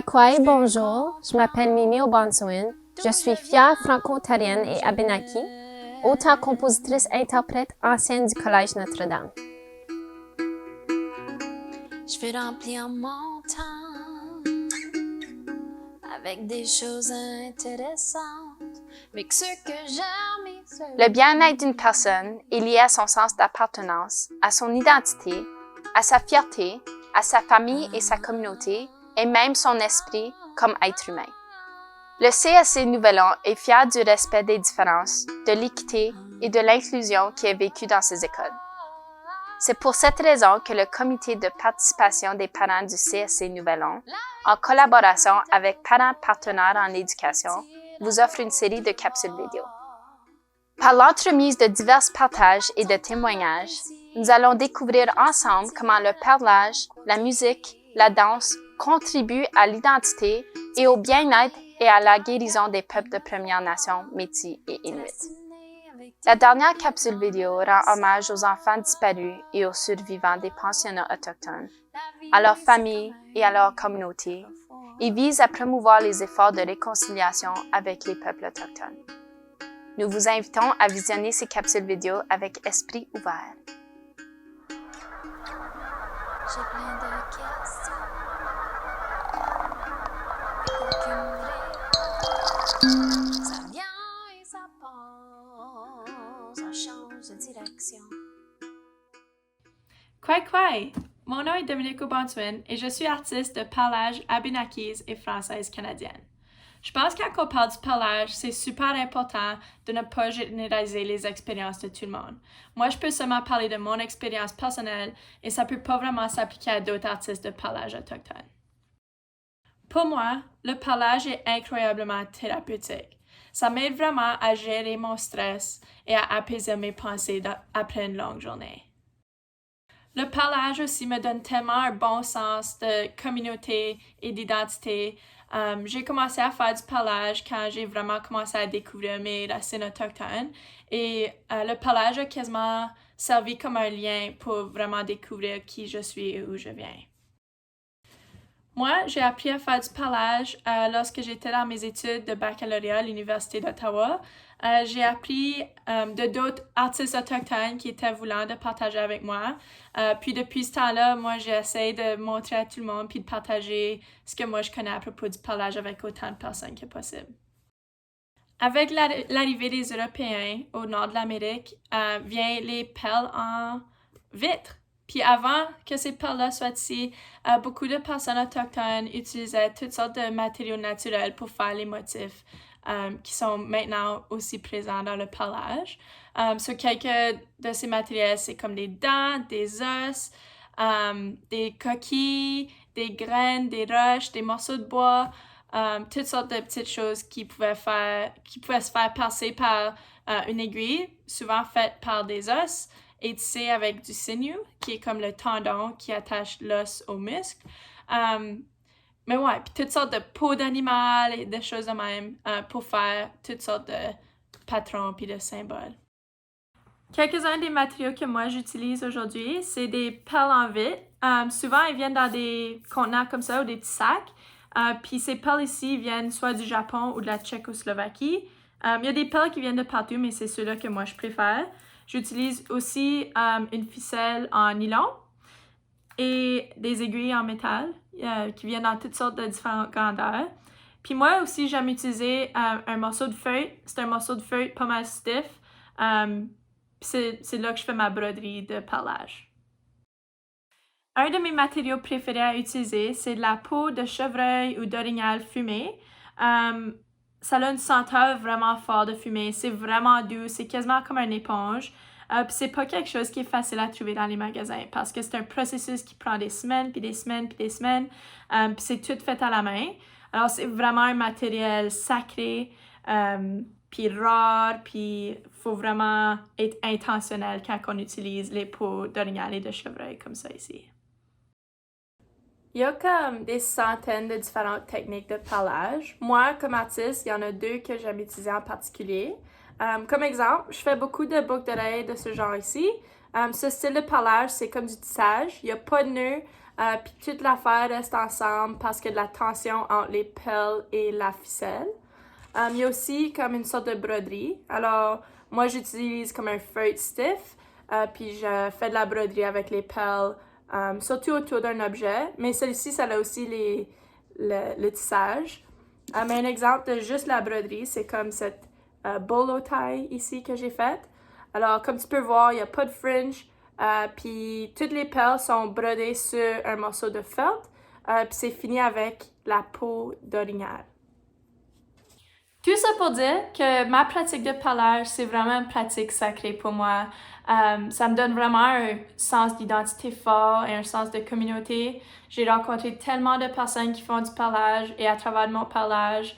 Kwai, bonjour, je m'appelle Mimi Obansouin, je suis fière franco-ontarienne et abénaki, auteure, compositrice, interprète ancienne du Collège Notre-Dame. Je veux remplir mon temps avec des choses intéressantes, avec ce que j'aime. Le bien-être d'une personne est lié à son sens d'appartenance, à son identité, à sa fierté, à sa famille et sa communauté, et même son esprit comme être humain. Le CSC Nouvelon est fier du respect des différences, de l'équité et de l'inclusion qui est vécu dans ses écoles. C'est pour cette raison que le Comité de participation des parents du CSC Nouvelon, en collaboration avec Parents partenaires en éducation, vous offre une série de capsules vidéo. Par l'entremise de divers partages et de témoignages, nous allons découvrir ensemble comment le perlage, la musique, la danse contribuent à l'identité et au bien-être et à la guérison des peuples de Premières Nations, Métis et Inuit. La dernière capsule vidéo rend hommage aux enfants disparus et aux survivants des pensionnats autochtones, à leurs familles et à leurs communautés, et vise à promouvoir les efforts de réconciliation avec les peuples autochtones. Nous vous invitons à visionner ces capsules vidéo avec esprit ouvert. J'ai plein de questions, aucune réponse. Ça vient et ça passe, ça change de direction. Kwai! Mon nom est Dominique Obansouin et je suis artiste de perlage abénakise et française canadienne. Je pense que quand on parle du perlage, c'est super important de ne pas généraliser les expériences de tout le monde. Moi, je peux seulement parler de mon expérience personnelle et ça peut pas vraiment s'appliquer à d'autres artistes de perlage autochtones. Pour moi, le perlage est incroyablement thérapeutique. Ça m'aide vraiment à gérer mon stress et à apaiser mes pensées après une longue journée. Le perlage aussi me donne tellement un bon sens de communauté et d'identité. J'ai commencé à faire du perlage quand j'ai vraiment commencé à découvrir mes racines autochtones et le perlage a quasiment servi comme un lien pour vraiment découvrir qui je suis et où je viens. Moi, j'ai appris à faire du perlage lorsque j'étais dans mes études de baccalauréat à l'Université d'Ottawa. J'ai appris de d'autres artistes autochtones qui étaient voulants de partager avec moi. Puis depuis ce temps-là, moi, j'essaie de montrer à tout le monde puis de partager ce que moi je connais à propos du perlage avec autant de personnes que possible. Avec l'arrivée des Européens au nord de l'Amérique, vient les perles en vitre. Puis avant que ces perles-là soient ici, beaucoup de personnes autochtones utilisaient toutes sortes de matériaux naturels pour faire les motifs qui sont maintenant aussi présents dans le perlage. Quelques de ces matériels, c'est comme des dents, des os, des coquilles, des graines, des roches, des morceaux de bois, toutes sortes de petites choses qui pouvaient se faire percer par une aiguille, souvent faite par des os, et tissé avec du sinew, qui est comme le tendon qui attache l'os au muscle. Mais ouais, puis toutes sortes de peaux d'animal et des choses de même pour faire toutes sortes de patrons puis de symboles. Quelques-uns des matériaux que moi j'utilise aujourd'hui, c'est des perles en vitre. Souvent, ils viennent dans des contenants comme ça ou des petits sacs. Puis ces perles ici viennent soit du Japon ou de la Tchécoslovaquie. Il y a des perles qui viennent de partout, mais c'est ceux-là que moi je préfère. J'utilise aussi une ficelle en nylon et des aiguilles en métal qui viennent dans toutes sortes de différentes grandeurs. Puis moi aussi, j'aime utiliser un morceau de feuille. C'est un morceau de feuille pas mal stiff. C'est là que je fais ma broderie de perlage. Un de mes matériaux préférés à utiliser, c'est de la peau de chevreuil ou d'orignal fumé. Ça a une senteur vraiment forte de fumée. C'est vraiment doux. C'est quasiment comme une éponge. Puis c'est pas quelque chose qui est facile à trouver dans les magasins parce que c'est un processus qui prend des semaines, puis des semaines, puis des semaines. Puis c'est tout fait à la main. Alors c'est vraiment un matériel sacré, puis rare, puis il faut vraiment être intentionnel quand on utilise les peaux d'orignal et de chevreuil comme ça ici. Il y a comme des centaines de différentes techniques de perlage. Moi, comme artiste, il y en a deux que j'aime utiliser en particulier. Comme exemple, je fais beaucoup de boucles d'oreilles de ce genre ici. Ce style de perlage, c'est comme du tissage. Il n'y a pas de nœud. puis toute l'affaire reste ensemble parce qu'il y a de la tension entre les perles et la ficelle. Il y a aussi comme une sorte de broderie. Alors, moi, j'utilise comme un feuille stiff, puis je fais de la broderie avec les perles, surtout autour d'un objet. Mais celle-ci, ça a aussi le tissage. Mais un exemple de juste la broderie, c'est comme cette bolo tie ici que j'ai faite. Alors, comme tu peux voir, il n'y a pas de fringe, puis toutes les perles sont brodées sur un morceau de felt, puis c'est fini avec la peau d'orignal. Tout ça pour dire que ma pratique de perlage, c'est vraiment une pratique sacrée pour moi. Ça me donne vraiment un sens d'identité fort et un sens de communauté. J'ai rencontré tellement de personnes qui font du perlage et à travers mon perlage,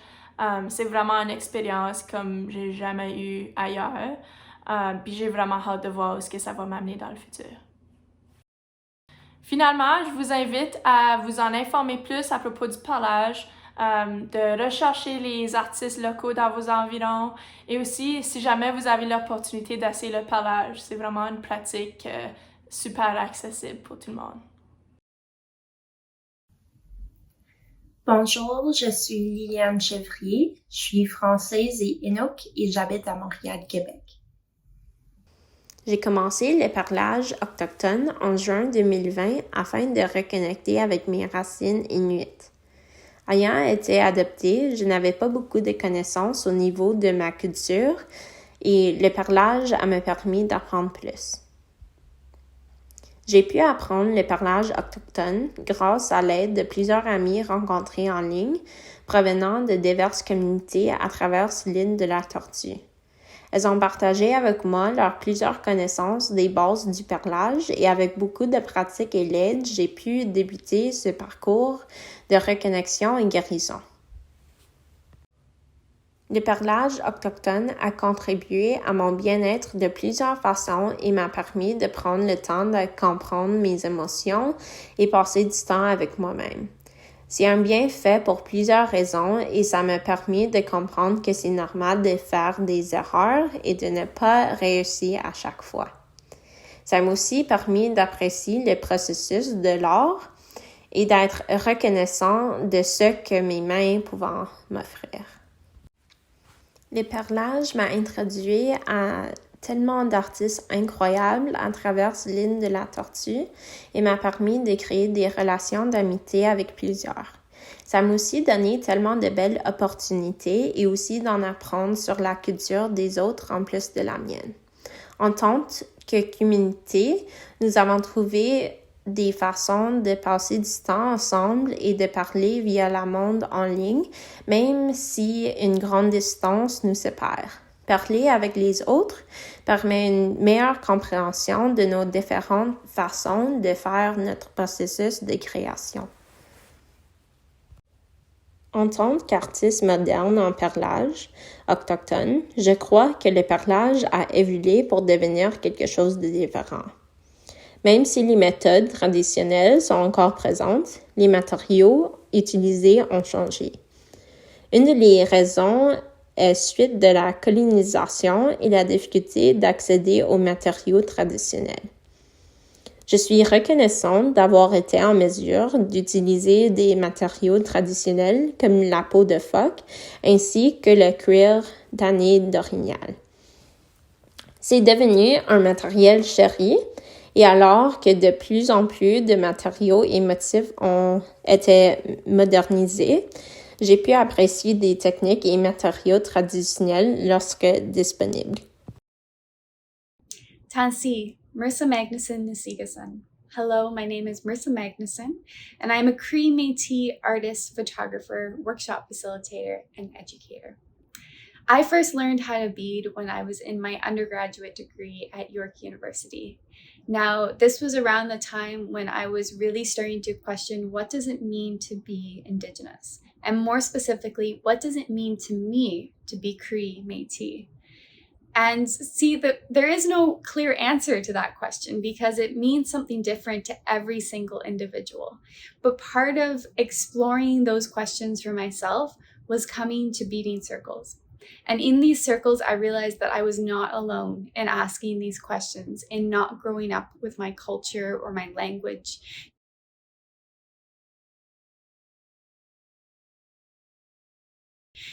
c'est vraiment une expérience comme j'ai jamais eu ailleurs. Puis j'ai vraiment hâte de voir ce que ça va m'amener dans le futur. Finalement, je vous invite à vous en informer plus à propos du perlage, de rechercher les artistes locaux dans vos environs et aussi, si jamais vous avez l'opportunité d'essayer le perlage, c'est vraiment une pratique super accessible pour tout le monde. Bonjour, je suis Liliane Chevrier, je suis française et Inuit et j'habite à Montréal, Québec. J'ai commencé le perlage autochtone en juin 2020 afin de reconnecter avec mes racines Inuit. Ayant été adoptée, je n'avais pas beaucoup de connaissances au niveau de ma culture et le perlage m'a permis d'apprendre plus. J'ai pu apprendre le perlage autochtone grâce à l'aide de plusieurs amis rencontrés en ligne provenant de diverses communautés à travers l'île de la Tortue. Elles ont partagé avec moi leurs plusieurs connaissances des bases du perlage et avec beaucoup de pratiques et l'aide, j'ai pu débuter ce parcours de reconnexion et guérison. Le perlage autochtone a contribué à mon bien-être de plusieurs façons et m'a permis de prendre le temps de comprendre mes émotions et passer du temps avec moi-même. C'est un bienfait pour plusieurs raisons et ça m'a permis de comprendre que c'est normal de faire des erreurs et de ne pas réussir à chaque fois. Ça m'a aussi permis d'apprécier le processus de l'art et d'être reconnaissant de ce que mes mains pouvaient m'offrir. Le perlage m'a introduit à tellement d'artistes incroyables à travers l'île de la Tortue et m'a permis de créer des relations d'amitié avec plusieurs. Ça m'a aussi donné tellement de belles opportunités et aussi d'en apprendre sur la culture des autres en plus de la mienne. En tant que communauté, nous avons trouvé des façons de passer du temps ensemble et de parler via le monde en ligne, même si une grande distance nous sépare. Parler avec les autres permet une meilleure compréhension de nos différentes façons de faire notre processus de création. En tant qu'artiste moderne en perlage autochtone, je crois que le perlage a évolué pour devenir quelque chose de différent. Même si les méthodes traditionnelles sont encore présentes, les matériaux utilisés ont changé. Une des raisons est suite de la colonisation et la difficulté d'accéder aux matériaux traditionnels. Je suis reconnaissante d'avoir été en mesure d'utiliser des matériaux traditionnels comme la peau de phoque ainsi que le cuir tanné d'orignal. C'est devenu un matériel chéri et alors que de plus en plus de matériaux et motifs ont été modernisés, j'ai pu apprécier des techniques et matériaux traditionnels lorsque disponibles. Tansi, Marissa Magnuson Nasigason. Hello, my name is Marissa Magnuson, and I am a Cree Métis artist, photographer, workshop facilitator, and educator. I first learned how to bead when I was in my undergraduate degree at York University. Now, this was around the time when I was really starting to question what does it mean to be Indigenous? And more specifically, what does it mean to me to be Cree Métis? And see, there is no clear answer to that question because it means something different to every single individual. But part of exploring those questions for myself was coming to beading circles. And in these circles, I realized that I was not alone in asking these questions and not growing up with my culture or my language.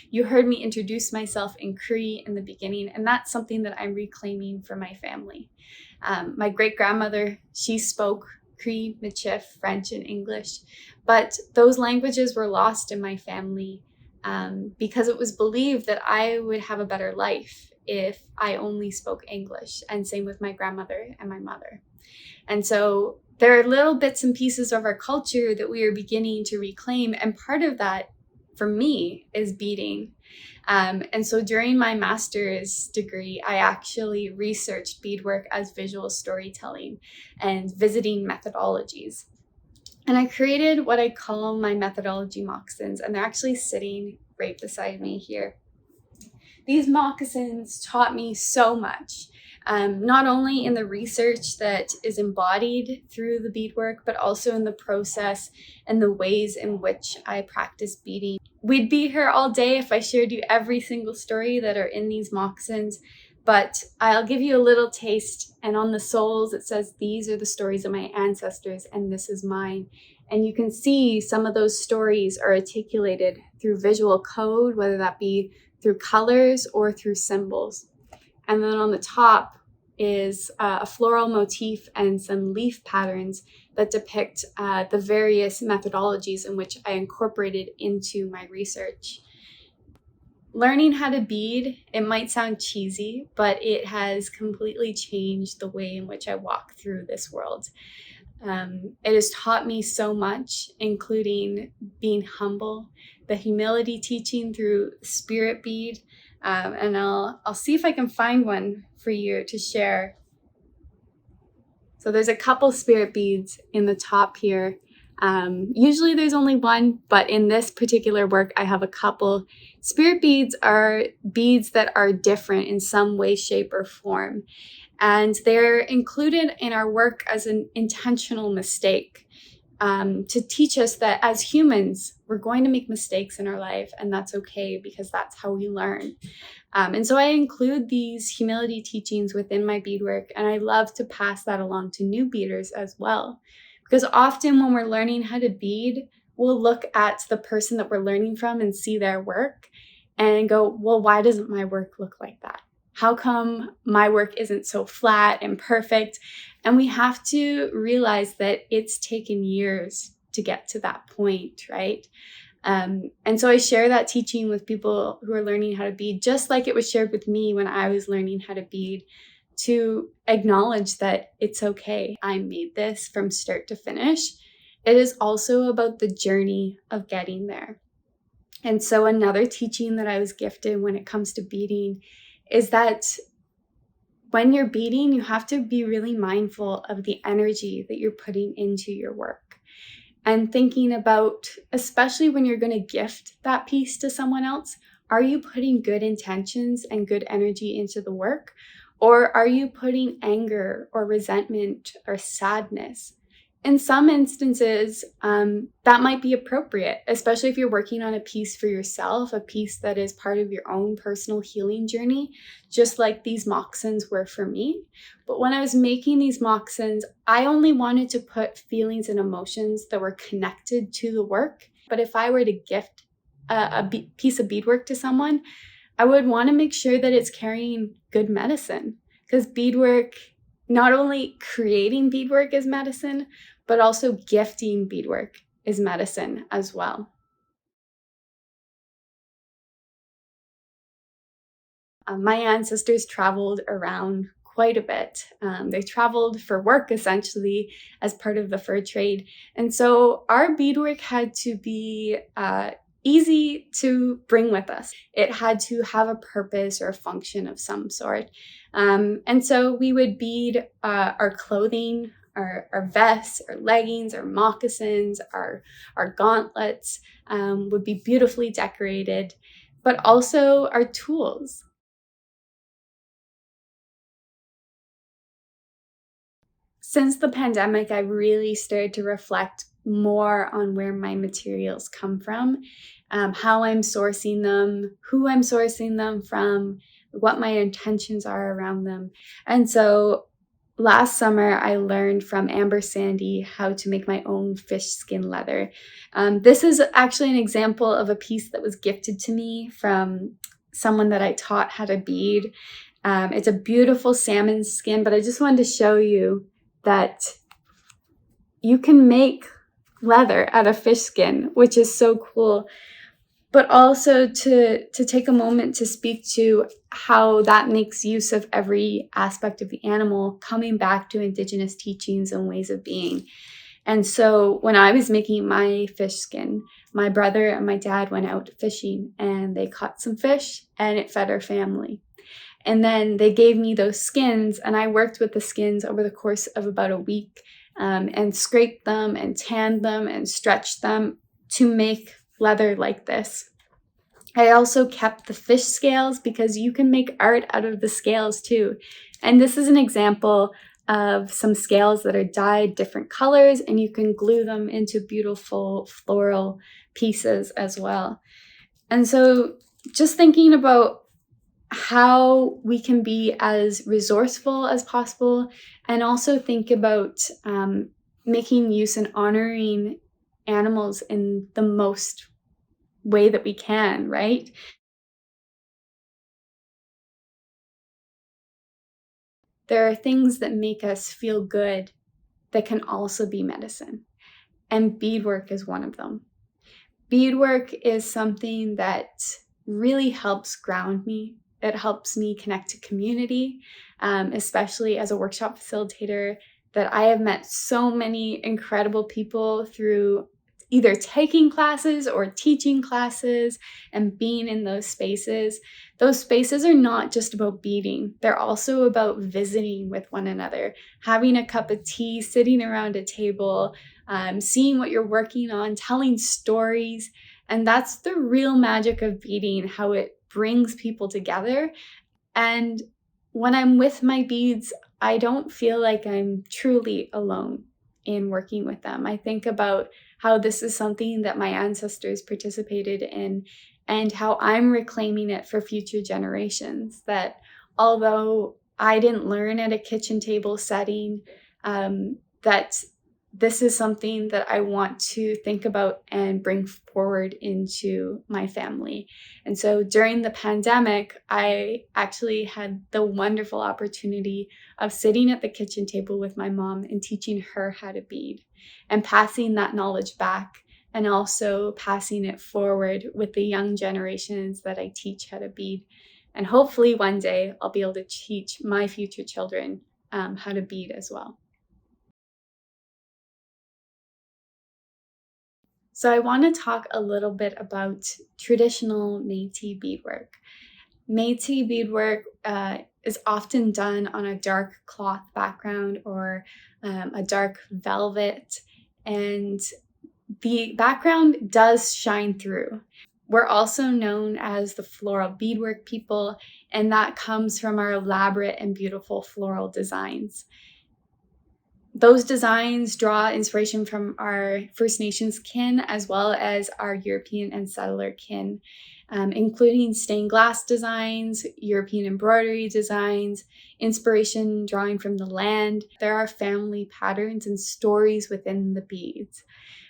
You heard me introduce myself in Cree in the beginning, and that's something that I'm reclaiming for my family. My great-grandmother, she spoke Cree, Michif, French, and English, but those languages were lost in my family because it was believed that I would have a better life if I only spoke English, and same with my grandmother and my mother. And so there are little bits and pieces of our culture that we are beginning to reclaim, and part of that for me is beading. And so during my master's degree, I actually researched beadwork as visual storytelling and visiting methodologies. And I created what I call my methodology moccasins, and they're actually sitting right beside me here. These moccasins taught me so much, not only in the research that is embodied through the beadwork, but also in the process and the ways in which I practice beading. We'd be here all day if I shared you every single story that are in these moccasins, but I'll give you a little taste. And on the soles, it says, "These are the stories of my ancestors, and this is mine." And you can see some of those stories are articulated through visual code, whether that be through colors or through symbols. And then on the top is a floral motif and some leaf patterns that depict the various methodologies in which I incorporated into my research. Learning how to bead, it might sound cheesy, but it has completely changed the way in which I walk through this world. It has taught me so much, including being humble, the humility teaching through spirit bead, and I'll see if I can find one for you to share. So there's a couple spirit beads in the top here. Usually there's only one, but in this particular work, I have a couple. Spirit beads are beads that are different in some way, shape, or form. And they're included in our work as an intentional mistake to teach us that as humans, we're going to make mistakes in our life, and that's okay because that's how we learn. And so I include these humility teachings within my beadwork, and I love to pass that along to new beaders as well. Because often when we're learning how to bead, we'll look at the person that we're learning from and see their work and go, well, why doesn't my work look like that? How come my work isn't so flat and perfect? And we have to realize that it's taken years to get to that point, right? And so I share that teaching with people who are learning how to bead, just like it was shared with me when I was learning how to bead, to acknowledge that it's okay. I made this from start to finish. It is also about the journey of getting there. And so another teaching that I was gifted when it comes to beading is that when you're beading, you have to be really mindful of the energy that you're putting into your work. And thinking about, especially when you're going to gift that piece to someone else, are you putting good intentions and good energy into the work? Or are you putting anger or resentment or sadness? In some instances, that might be appropriate, especially if you're working on a piece for yourself, a piece that is part of your own personal healing journey, just like these moccasins were for me. But when I was making these moccasins, I only wanted to put feelings and emotions that were connected to the work. But if I were to gift a piece of beadwork to someone, I would want to make sure that it's carrying good medicine, because beadwork, not only creating beadwork is medicine, but also gifting beadwork is medicine as well. My ancestors traveled around quite a bit. They traveled for work, essentially, as part of the fur trade. And so our beadwork had to be easy to bring with us. It had to have a purpose or a function of some sort. And so we would bead our clothing, our vests, our leggings, our moccasins, our gauntlets would be beautifully decorated, but also our tools. Since the pandemic, I really started to reflect more on where my materials come from, how I'm sourcing them, who I'm sourcing them from, what my intentions are around them. And so last summer, I learned from Amber Sandy how to make my own fish skin leather. This is actually an example of a piece that was gifted to me from someone that I taught how to bead. It's a beautiful salmon skin, but I just wanted to show you that you can make leather out of fish skin, which is so cool. But also to take a moment to speak to how that makes use of every aspect of the animal, coming back to Indigenous teachings and ways of being. And so when I was making my fish skin, my brother and my dad went out fishing and they caught some fish and it fed our family. And then they gave me those skins and I worked with the skins over the course of about a week and scraped them and tanned them and stretched them to make leather like this. I also kept the fish scales because you can make art out of the scales too. And this is an example of some scales that are dyed different colors and you can glue them into beautiful floral pieces as well. And so just thinking about how we can be as resourceful as possible and also think about making use and honoring animals in the most way that we can, right? There are things that make us feel good that can also be medicine, and beadwork is one of them. Beadwork is something that really helps ground me. It helps me connect to community, especially as a workshop facilitator, that I have met so many incredible people through either taking classes or teaching classes and being in those spaces. Those spaces are not just about beading. They're also about visiting with one another, having a cup of tea, sitting around a table, seeing what you're working on, telling stories. And that's the real magic of beading, how it brings people together. And when I'm with my beads, I don't feel like I'm truly alone in working with them. I think about how this is something that my ancestors participated in and how I'm reclaiming it for future generations. That although I didn't learn at a kitchen table setting, that this is something that I want to think about and bring forward into my family. And so during the pandemic, I actually had the wonderful opportunity of sitting at the kitchen table with my mom and teaching her how to bead and passing that knowledge back and also passing it forward with the young generations that I teach how to bead. And hopefully one day I'll be able to teach my future children how to bead as well. So I want to talk a little bit about traditional Métis beadwork. Métis beadwork is often done on a dark cloth background or a dark velvet, and the background does shine through. We're also known as the floral beadwork people, and that comes from our elaborate and beautiful floral designs. Those designs draw inspiration from our First Nations kin as well as our European and settler kin, including stained glass designs, European embroidery designs, inspiration drawing from the land. There are family patterns and stories within the beads.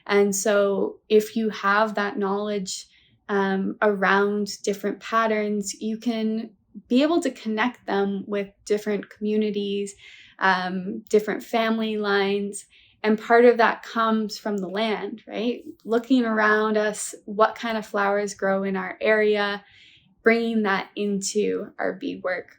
And so if you have that knowledge around different patterns, you can be able to connect them with different communities, different family lines. And part of that comes from the land, right? Looking around us, what kind of flowers grow in our area, bringing that into our beadwork.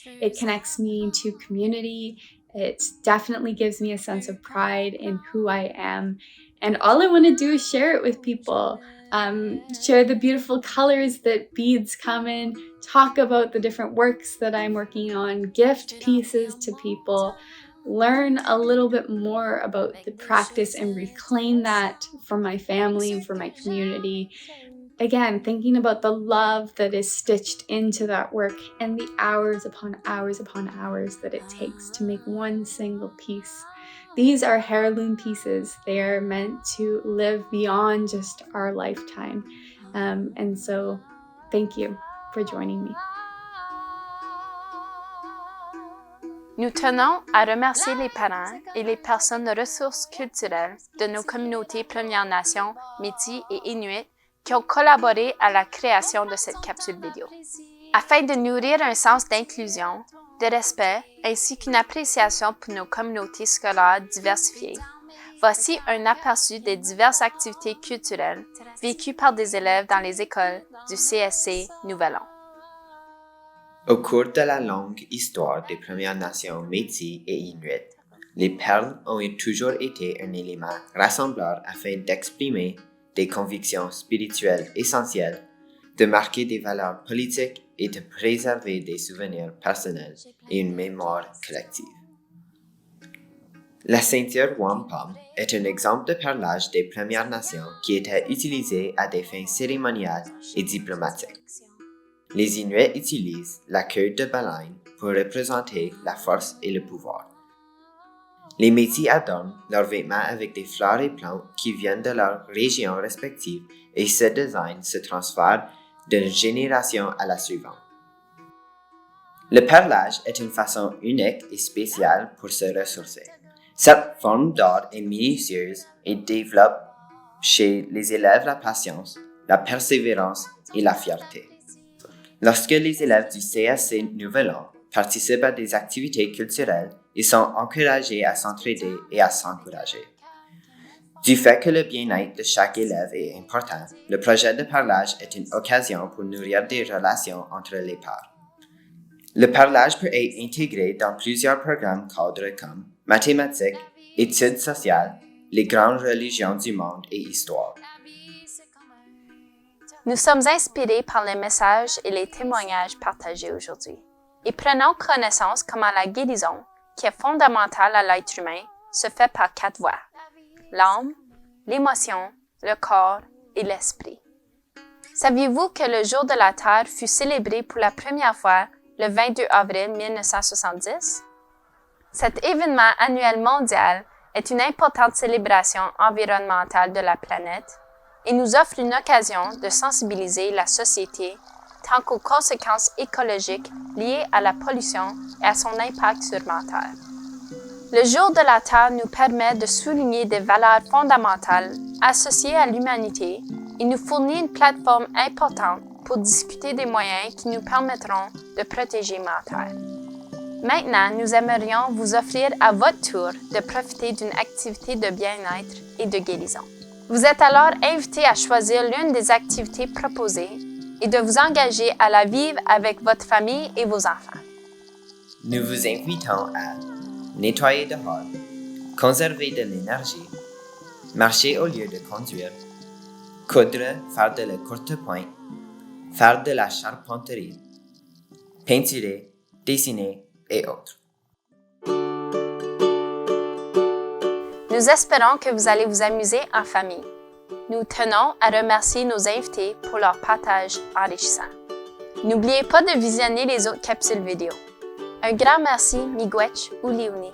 It connects me to community. It definitely gives me a sense of pride in who I am. And all I want to do is share it with people. Share the beautiful colors that beads come in, talk about the different works that I'm working on, gift pieces to people, learn a little bit more about the practice and reclaim that for my family and for my community. Again, thinking about the love that is stitched into that work and the hours upon hours upon hours that it takes to make one single piece. These are heirloom pieces. They are meant to live beyond just our lifetime. And so, thank you. for joining me. Nous tenons à remercier les parents et les personnes de ressources culturelles de nos communautés Premières Nations, Métis et Inuit qui ont collaboré à la création de cette capsule vidéo. Afin de nourrir un sens d'inclusion, de respect ainsi qu'une appréciation pour nos communautés scolaires diversifiées, voici un aperçu des diverses activités culturelles vécues par des élèves dans les écoles du CSC Nouvelon. Au cours de la longue histoire des Premières Nations Métis et Inuit, les perles ont toujours été un élément rassembleur afin d'exprimer des convictions spirituelles essentielles, de marquer des valeurs politiques et de préserver des souvenirs personnels et une mémoire collective. La ceinture wampum est un exemple de perlage des Premières Nations qui était utilisé à des fins cérémoniales et diplomatiques. Les Inuits utilisent la queue de baleine pour représenter la force et le pouvoir. Les Métis adornent leurs vêtements avec des fleurs et plantes qui viennent de leurs régions respectives et ce design se transfère d'une génération à la suivante. Le perlage est une façon unique et spéciale pour se ressourcer. Cette forme d'art est minutieuse et développe chez les élèves la patience, la persévérance et la fierté. Lorsque les élèves du CSC Nouvelon participent à des activités culturelles, ils sont encouragés à s'entraider et à s'encourager. Du fait que le bien-être de chaque élève est important, le projet de perlage est une occasion pour nourrir des relations entre les pairs. Le perlage peut être intégré dans plusieurs programmes cadres comme mathématiques, études sociales, les grandes religions du monde et histoire. Nous sommes inspirés par les messages et les témoignages partagés aujourd'hui et prenons connaissance comment la guérison, qui est fondamentale à l'être humain, se fait par 4 voies: l'âme, l'émotion, le corps et l'esprit. Saviez-vous que le jour de la Terre fut célébré pour la première fois le 22 avril 1970? Cet événement annuel mondial est une importante célébration environnementale de la planète et nous offre une occasion de sensibiliser la société tant qu'aux conséquences écologiques liées à la pollution et à son impact sur mental. Le jour de la Terre nous permet de souligner des valeurs fondamentales associées à l'humanité et nous fournit une plateforme importante pour discuter des moyens qui nous permettront de protéger ma Terre. Maintenant, nous aimerions vous offrir à votre tour de profiter d'une activité de bien-être et de guérison. Vous êtes alors invité à choisir l'une des activités proposées et de vous engager à la vivre avec votre famille et vos enfants. Nous vous invitons à nettoyer dehors, conserver de l'énergie, marcher au lieu de conduire, coudre, faire de la courte pointe, faire de la charpenterie, peinturer, dessiner et autres. Nous espérons que vous allez vous amuser en famille. Nous tenons à remercier nos invités pour leur partage enrichissant. N'oubliez pas de visionner les autres capsules vidéo. Un grand merci, miigwech ou liuni.